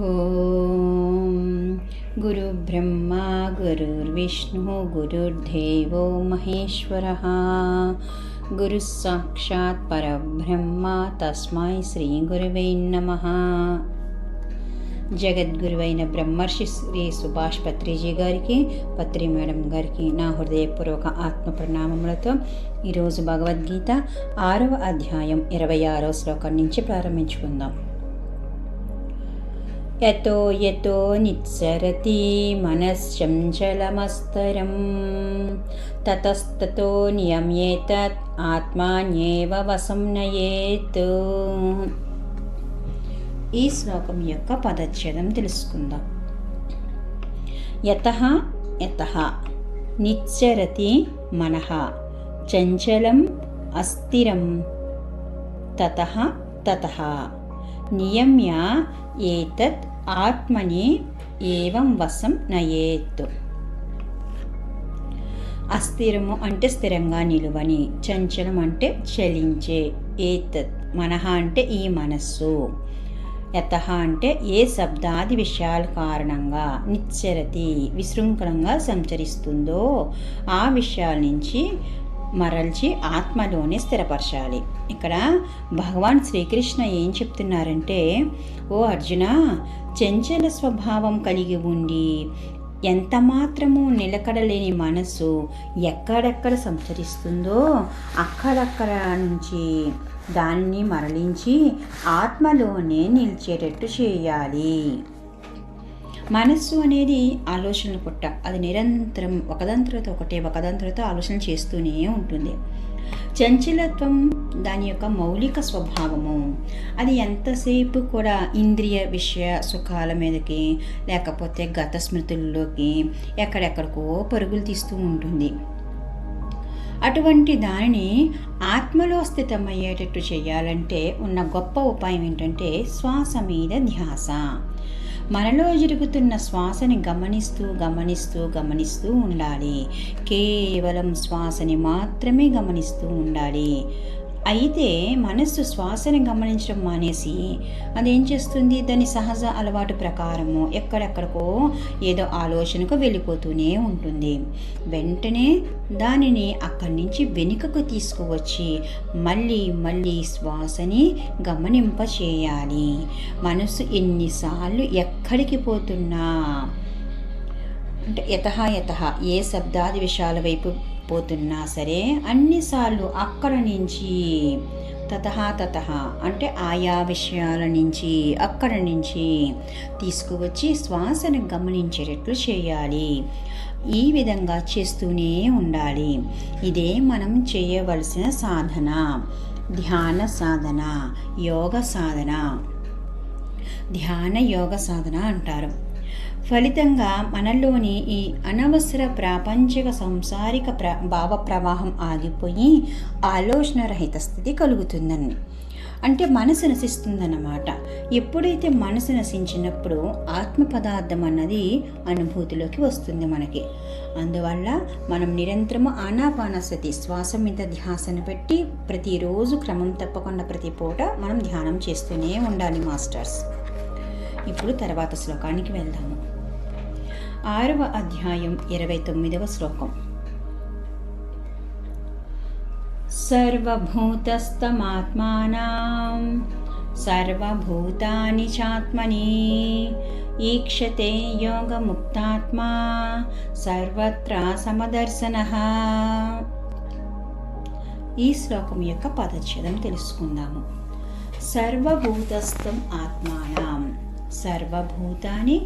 ఓం గురు బ్రహ్మ గురుర్విష్ణు గురుర్దేవో మహేశ్వరః గురు సాక్షాత్ పరబ్రహ్మ తస్మై శ్రీ గురువే నమః. జగద్గురువైన బ్రహ్మర్షి శ్రీ సుభాష్ పత్రిజీ గారికి, పత్రి మేడం గారికి నా హృదయపూర్వక ఆత్మ ప్రణామములతో ఈరోజు భగవద్గీత 6వ అధ్యాయం 26వ శ్లోకం నుంచి ప్రారంభించుకుందాం. యతో యతో నిత్సరతి మనశ్చంచలమస్తరం తతస్తతో నియమ్యేతత్ ఆత్మాన్యేవ వశం నయేత్. ఈ శ్లోకం యొక్క పదచ్ఛేదం తెలుసుకుందాం. యతః యతః నిశ్చరతి మనః చంచలం అస్థిరం తతః తతః నియమ్య ఏతత్ ఆత్మని ఏవం వశం నయేత్. అస్థిరము అంటే స్థిరంగా నిలువని, చంచలం అంటే చలించే, ఏతత్ మనః అంటే ఈ మనస్సు, యతః అంటే ఏ శబ్దాది విషయాల కారణంగా నిశ్చరతి విశృంఖలంగా సంచరిస్తుందో ఆ విషయాల నుంచి మరల్చి ఆత్మలోనే స్థిరపరచాలి. ఇక్కడ భగవాన్ శ్రీకృష్ణ ఏం చెప్తున్నారంటే, ఓ అర్జున, చంచల స్వభావం కలిగి ఉండి ఎంత మాత్రము నిలకడలేని మనస్సు ఎక్కడెక్కడ సంచరిస్తుందో అక్కడక్కడ నుంచి దాన్ని మరలించి ఆత్మలోనే నిలిచేటట్టు చేయాలి. మనస్సు అనేది ఆలోచనల పుట్ట. అది నిరంతరం ఒకదాని తర్వాత ఆలోచన చేస్తూనే ఉంటుంది. చంచలత్వం దాని యొక్క మౌలిక స్వభావము. అది ఎంతసేపు కూడా ఇంద్రియ విషయ సుఖాల మీదకి లేకపోతే గత స్మృతుల్లోకి ఎక్కడెక్కడికో పరుగులు తీస్తూ ఉంటుంది. అటువంటి దానిని ఆత్మలో స్థితమయ్యేటట్టు చేయాలంటే ఉన్న గొప్ప ఉపాయం ఏంటంటే శ్వాస మీద ధ్యాస. మనలో జరుగుతున్న శ్వాసని గమనిస్తూ ఉండాలి. కేవలం శ్వాసని మాత్రమే గమనిస్తూ ఉండాలి. అయితే మనస్సు శ్వాసని గమనించడం మానేసి అదేం చేస్తుంది, దాని సహజ అలవాటు ప్రకారము ఎక్కడెక్కడికో ఏదో ఆలోచనకు వెళ్ళిపోతూనే ఉంటుంది. వెంటనే దానిని అక్కడి నుంచి వెనుకకు తీసుకువచ్చి మళ్ళీ శ్వాసని గమనింప చేయాలి. మనస్సు ఎన్నిసార్లు ఎక్కడికి పోతున్నా అంటే యతః ఏ శబ్దాది విషయాల వైపు పోతున్నా సరే అన్నిసార్లు అక్కడ నుంచి తతః అంటే ఆయా విషయాల నుంచి అక్కడ నుంచి తీసుకువచ్చి శ్వాసను గమనించేటట్లు చేయాలి. ఈ విధంగా చేస్తూనే ఉండాలి. ఇదే మనం చేయవలసిన సాధన, ధ్యాన సాధన, యోగ సాధన అంటారు. ఫలితంగా మనలోని ఈ అనవసర ప్రాపంచిక సంసారిక భావ ప్రవాహం ఆగిపోయి ఆలోచన రహిత స్థితి కలుగుతుందని, అంటే మనసు నశిస్తుందన్నమాట. ఎప్పుడైతే మనసు నశించినప్పుడు ఆత్మ పదార్థం అన్నది అనుభూతిలోకి వస్తుంది మనకి. అందువల్ల మనం నిరంతరము ఆనాపానసతి శ్వాస మీద ధ్యాసను పెట్టి ప్రతిరోజు క్రమం తప్పకుండా ప్రతి పూట మనం ధ్యానం చేస్తూనే ఉండాలి మాస్టర్స్. ఇప్పుడు తర్వాత శ్లోకానికి వెళ్దాము. 6వ అధ్యాయం 29వ శ్లోకం. సర్వభూతస్థమాత్మానం సర్వభూతాని చాత్మని ఈక్షతే యోగముక్తాత్మా సర్వత్రా సమదర్శనః. ఈ శ్లోకం యొక్క పదచ్ఛేదం తెలుసుకుందాము. సర్వభూతస్థం ఆత్మానం సర్వభూతాని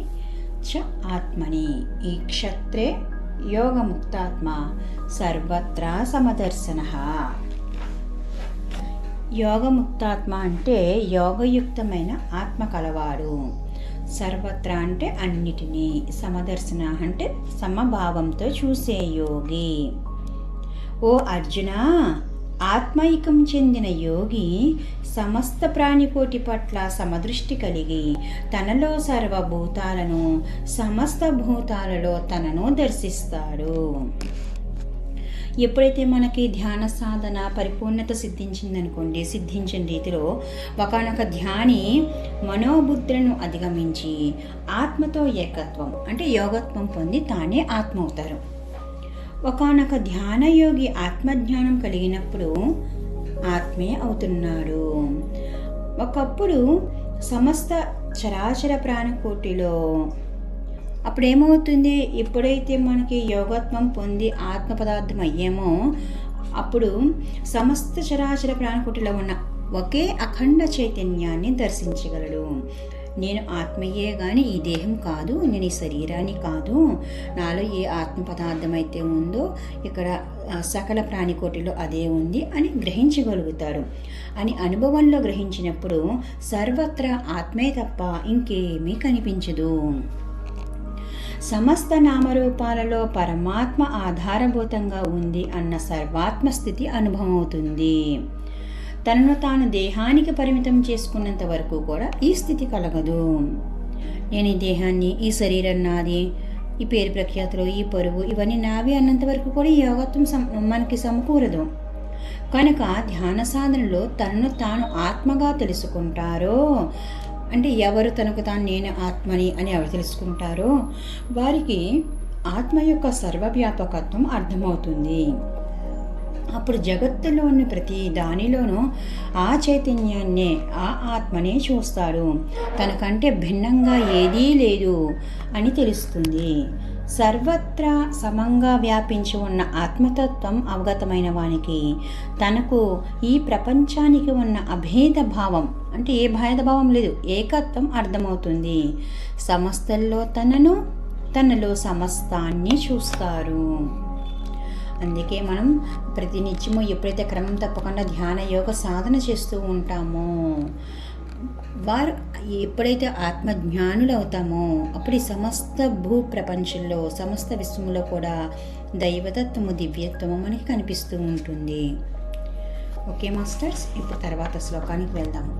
చ ఆత్మని ఈక్షత్రే యోగముక్తాత్మ సర్వత్రా సమదర్శనః. యోగముక్తాత్మ అంటే యోగయుక్తమైన ఆత్మ కలవాడు. సర్వత్రా అంటే అన్నిటినీ, సమదర్శన అంటే సమభావంతో చూసే యోగి. ఓ అర్జున, ఆత్మైకం చెందిన యోగి సమస్త ప్రాణికోటి పట్ల సమదృష్టి కలిగి తనలో సర్వభూతాలను సమస్త భూతాలలో తనను దర్శిస్తాడు. ఎప్పుడైతే మనకి ధ్యాన సాధన పరిపూర్ణత సిద్ధించిందనుకోండి, సిద్ధించిన రీతిలో ఒకానొక ధ్యాని మనోబుద్ధులను అధిగమించి ఆత్మతో ఏకత్వం అంటే యోగత్వం పొంది తానే ఆత్మ అవుతారు. ఒకానొక ధ్యానయోగి ఆత్మజ్ఞానం కలిగినప్పుడు ఆత్మే అవుతున్నాడు. ఒకప్పుడు సమస్త చరాచర ప్రాణకోటిలో అప్పుడేమవుతుంది, ఎప్పుడైతే మనకి యోగత్వం పొంది ఆత్మ పదార్థం అయ్యామో అప్పుడు సమస్త చరాచర ప్రాణకోటిలో ఉన్న ఒకే అఖండ చైతన్యాన్ని దర్శించగలడు. నేను ఆత్మయే కానీ ఈ దేహం కాదు, నేను ఈ శరీరాన్ని కాదు, నాలో ఏ ఆత్మ పదార్థం అయితే ఉందో ఇక్కడ సకల ప్రాణికోటిలో అదే ఉంది అని గ్రహించగలుగుతారు. అని అనుభవంలో గ్రహించినప్పుడు సర్వత్రా ఆత్మే తప్ప ఇంకేమీ కనిపించదు. సమస్త నామరూపాలలో పరమాత్మ ఆధారభూతంగా ఉంది అన్న సర్వాత్మ స్థితి అనుభవం అవుతుంది. తనను తాను దేహానికి పరిమితం చేసుకున్నంత వరకు కూడా ఈ స్థితి కలగదు. నేను ఈ దేహాన్ని, ఈ శరీరం నాది, ఈ పేరు ప్రఖ్యాతులు, ఈ పరువు ఇవన్నీ నావి అన్నంత వరకు కూడా ఈ యోగత్వం మనకి సమకూరదు. కనుక ధ్యాన సాధనలో తనను తాను ఆత్మగా తెలుసుకుంటారో అంటే ఎవరు తనకు తాను నేను ఆత్మని అని ఎవరు తెలుసుకుంటారో వారికి ఆత్మ యొక్క సర్వవ్యాపకత్వం అర్థమవుతుంది. అప్పుడు జగత్తులోని ప్రతి దానిలోనూ ఆ చైతన్యాన్నే, ఆ ఆత్మనే చూస్తారు. తనకంటే భిన్నంగా ఏదీ లేదు అని తెలుస్తుంది. సర్వత్రా సమంగా వ్యాపించి ఉన్న ఆత్మతత్వం అవగతమైన వానికి తనకు ఈ ప్రపంచానికి ఉన్న అభేద భావం అంటే ఏ భేదభావం లేదు, ఏకత్వం అర్థమవుతుంది. సమస్తల్లో తనను, తనలో సమస్తాన్ని చూస్తారు. అందుకే మనం ప్రతినిత్యము ఎప్పుడైతే క్రమం తప్పకుండా ధ్యాన యోగ సాధన చేస్తూ ఉంటామో వారు ఎప్పుడైతే ఆత్మజ్ఞానులు అవుతామో అప్పుడు ఈ సమస్త భూ ప్రపంచంలో సమస్త విశ్వంలో కూడా దైవతత్వము దివ్యత్వము మనకి కనిపిస్తూ ఉంటుంది. ఓకే మాస్టర్స్, ఇప్పుడు తర్వాత శ్లోకానికి వెళ్దాము.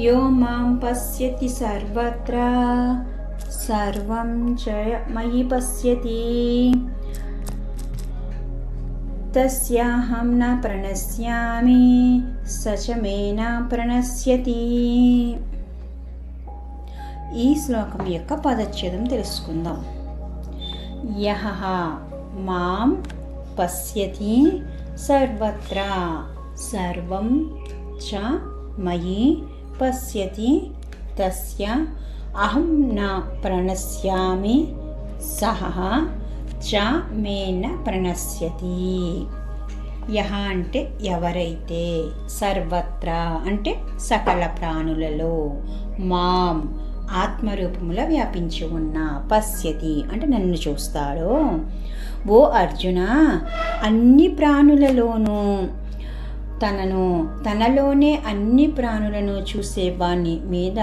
యో మాం పశ్యతి సర్వత్రా సర్వం చ మయి పశ్యతి తస్యాహం న ప్రణశ్యామి సచ మే న ప్రణశ్యతి. ఈ శ్లోకం యొక్క పదచ్ఛేదం తెలుసుకుందాం. యహ మాం పశ్యతి సర్వత్రా సర్వం చ మయి పశ్యతి తస్య అహం న ప్రణశ్యామి సహ చ మే న ప్రణశ్యతి. యహ అంటే ఎవరైతే, సర్వత్రా అంటే సకల ప్రాణులలో, మాం ఆత్మరూపములో వ్యాపించి ఉన్న, పశ్యతి అంటే నన్ను చూస్తాడో, ఓ అర్జున అన్ని ప్రాణులలోనూ తనలోనే అన్ని ప్రాణులను చూసే వాని మీద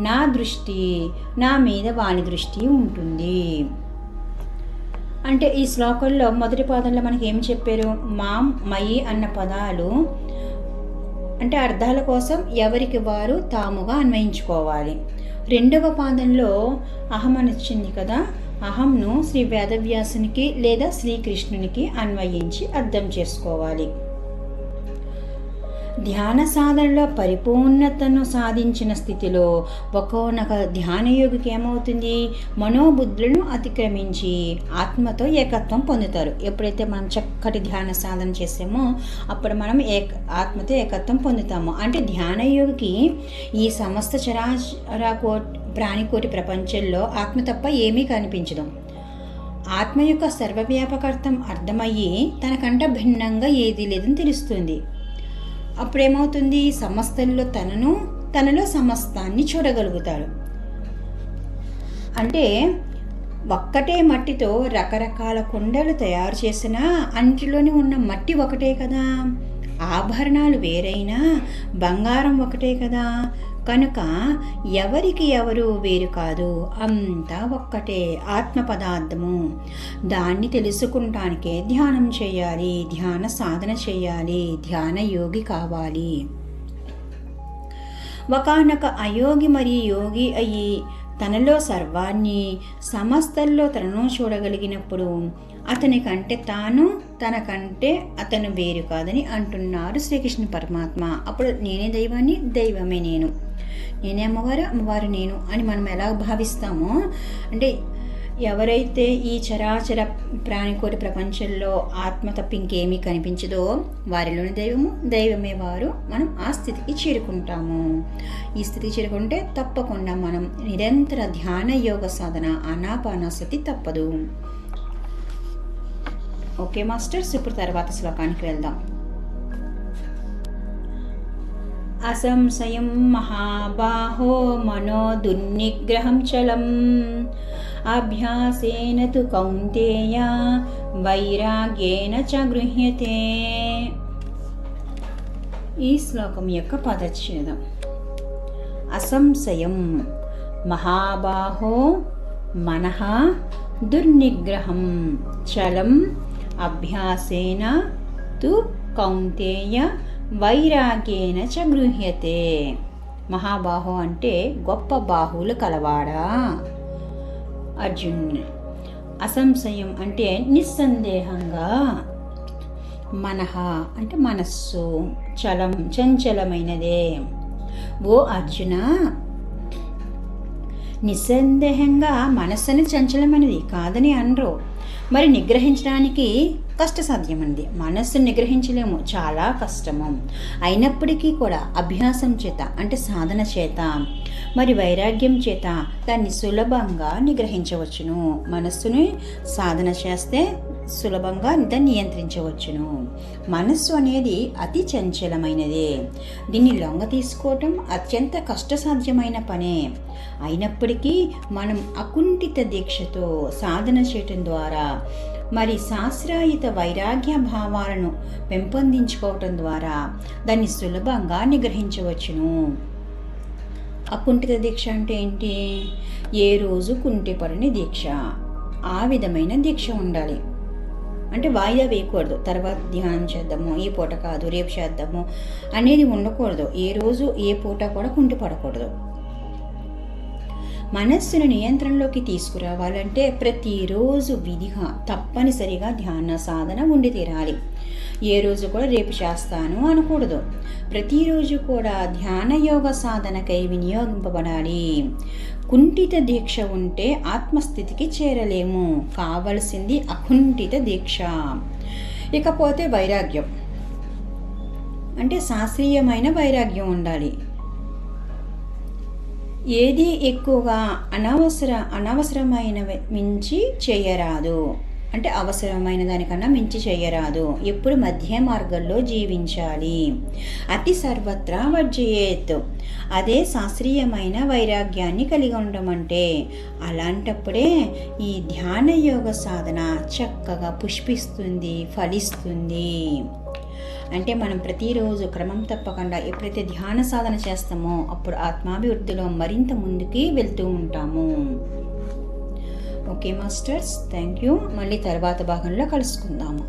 నా దృష్టి, నా మీద వాని దృష్టి ఉంటుంది. అంటే ఈ శ్లోకంలో మొదటి పాదంలో మనకి ఏమి చెప్పారు, మాం మయి అన్న పదాలు అంటే అర్థాల కోసం ఎవరికి వారు తాముగా అన్వయించుకోవాలి. రెండవ పాదంలో అహం అని వచ్చింది కదా, అహంను శ్రీ వేదవ్యాసునికి లేదా శ్రీకృష్ణునికి అన్వయించి అర్థం చేసుకోవాలి. ధ్యాన సాధనలో పరిపూర్ణతను సాధించిన స్థితిలో ఒక్కొక్క ధ్యానయోగికి ఏమవుతుంది, మనోబుద్ధులను అతిక్రమించి ఆత్మతో ఏకత్వం పొందుతారు. ఎప్పుడైతే మనం చక్కటి ధ్యాన సాధన చేసామో అప్పుడు మనం ఆత్మతో ఏకత్వం పొందుతాము. అంటే ధ్యానయోగికి ఈ సమస్త ప్రాణికోటి ప్రపంచంలో ఆత్మ తప్ప ఏమీ కనిపించదు. ఆత్మ యొక్క సర్వవ్యాపకత్వం అర్థమయ్యి తనకంట భిన్నంగా ఏదీ లేదని తెలుస్తుంది. అప్పుడేమవుతుంది, సమస్తంలో తనలో సమస్తాన్ని చూడగలుగుతాడు. అంటే ఒక్కటే మట్టితో రకరకాల కుండలు తయారు చేసినా అంటిలోని ఉన్న మట్టి ఒకటే కదా, ఆభరణాలు వేరైనా బంగారం ఒకటే కదా. కనుక ఎవరికి ఎవరు వేరు కాదు, అంతా ఒక్కటే ఆత్మ పదార్థము. దాన్ని తెలుసుకుంటానికే ధ్యానం చేయాలి, ధ్యాన సాధన చేయాలి, ధ్యాన యోగి కావాలి. ఒకానొక అయోగి మరియు యోగి అయ్యి తనలో సర్వాన్ని, సమస్తల్లో తనను చూడగలిగినప్పుడు అతనికంటే తాను, తనకంటే అతను వేరు కాదని అంటున్నారు శ్రీకృష్ణ పరమాత్మ. అప్పుడు నేనే దైవాన్ని, దైవమే నేను, నేనే అమ్మవారు, అమ్మవారు నేను అని మనం ఎలా భావిస్తామో, అంటే ఎవరైతే ఈ చరాచర ప్రాణికోటి ప్రపంచంలో ఆత్మ తప్ప ఇంకేమీ కనిపించదో వారిలోని దైవము, దైవమే వారు. మనం ఆ స్థితికి చేరుకుంటాము. ఈ స్థితికి చేరుకుంటే తప్పకుండా మనం నిరంతర ధ్యాన యోగ సాధన ఆనాపానసతి తప్పదు. ఓకే మాస్టర్స్, ఇప్పుడు తర్వాత శ్లోకానికి వెళ్దాం. అసంశయం మహాబాహో మనో దుర్నిగ్రహం చలం అభ్యాసేన తు కౌంతేయ వైరాగ్యేన చ గృహ్యతే. ఈ శ్లోకం యొక్క పదచ్ఛేదం. అసంశయం మహాబాహో మనః దుర్నిగ్రహం చలం అభ్యాసేన తు కౌంతేయ వైరాగ్యేన చ గృహ్యతే. మహాబాహో అంటే గొప్ప బాహువులు కలవాడా అర్జునుని. అసంశయం అంటే నిస్సందేహంగా. మనః అంటే మనస్సు, చలం చంచలమైనదే. ఓ అర్జున, నిస్సందేహంగా మనస్సుని చంచలమైనది కాదని అనరు. మరి నిగ్రహించడానికి కష్టసాధ్యమండి. మనస్సును నిగ్రహించలేము, చాలా కష్టము. అయినప్పటికీ కూడా అభ్యాసం చేత అంటే సాధన చేత మరి వైరాగ్యం చేత దాన్ని సులభంగా నిగ్రహించవచ్చును. మనస్సుని సాధన చేస్తే సులభంగా దాన్ని నియంత్రించవచ్చును. మనస్సు అనేది అతి చంచలమైనదే. దీన్ని లొంగ తీసుకోవటం అత్యంత కష్టసాధ్యమైన పనే. అయినప్పటికీ మనం అకుంఠిత దీక్షతో సాధన చేయటం ద్వారా మరి శాస్త్రాయుత వైరాగ్య భావాలను పెంపొందించుకోవటం ద్వారా దాన్ని సులభంగా నిగ్రహించవచ్చును. అకుంఠిత దీక్ష అంటే ఏంటి? ఏ రోజు కుంటిపడని దీక్ష, ఆ విధమైన దీక్ష ఉండాలి. అంటే వాయిదా వేయకూడదు. తర్వాత ధ్యానం చేద్దాము, ఈ పూట కాదు రేపు చేద్దాము అనేది ఉండకూడదు. ఏ రోజు ఏ పూట కూడా కుంటిపడకూడదు. మనస్సును నియంత్రణలోకి తీసుకురావాలంటే ప్రతిరోజు విధిగా తప్పనిసరిగా ధ్యాన సాధన ఉండి తీరాలి. ఏ రోజు కూడా రేపు చేస్తాను అనకూడదు. ప్రతిరోజు కూడా ధ్యాన యోగ సాధనకై వినియోగింపబడాలి. కుంఠిత దీక్ష ఉంటే ఆత్మస్థితికి చేరలేము. కావలసింది అకుంఠిత దీక్ష. ఇకపోతే వైరాగ్యం అంటే శాస్త్రీయమైన వైరాగ్యం ఉండాలి. ఏది ఎక్కువగా అనవసరమైన మించి చేయరాదు. అంటే అవసరమైన దానికన్నా మించి చేయరాదు. ఎప్పుడు మధ్య మార్గంలో జీవించాలి. అతి సర్వత్రా వర్జయేత్. అదే శాస్త్రీయమైన వైరాగ్యాన్ని కలిగి ఉండడం అంటే. అలాంటప్పుడే ఈ ధ్యాన యోగ సాధన చక్కగా పుష్పిస్తుంది, ఫలిస్తుంది. అంటే మనం ప్రతిరోజు క్రమం తప్పకుండా ఎప్పుడైతే ధ్యాన సాధన చేస్తామో అప్పుడు ఆత్మాభివృద్ధిలో మరింత ముందుకి వెళ్తూ ఉంటాము. Okay masters, thank you. మళ్ళీ తర్వాత భాగంలో కలుసుకుందాము.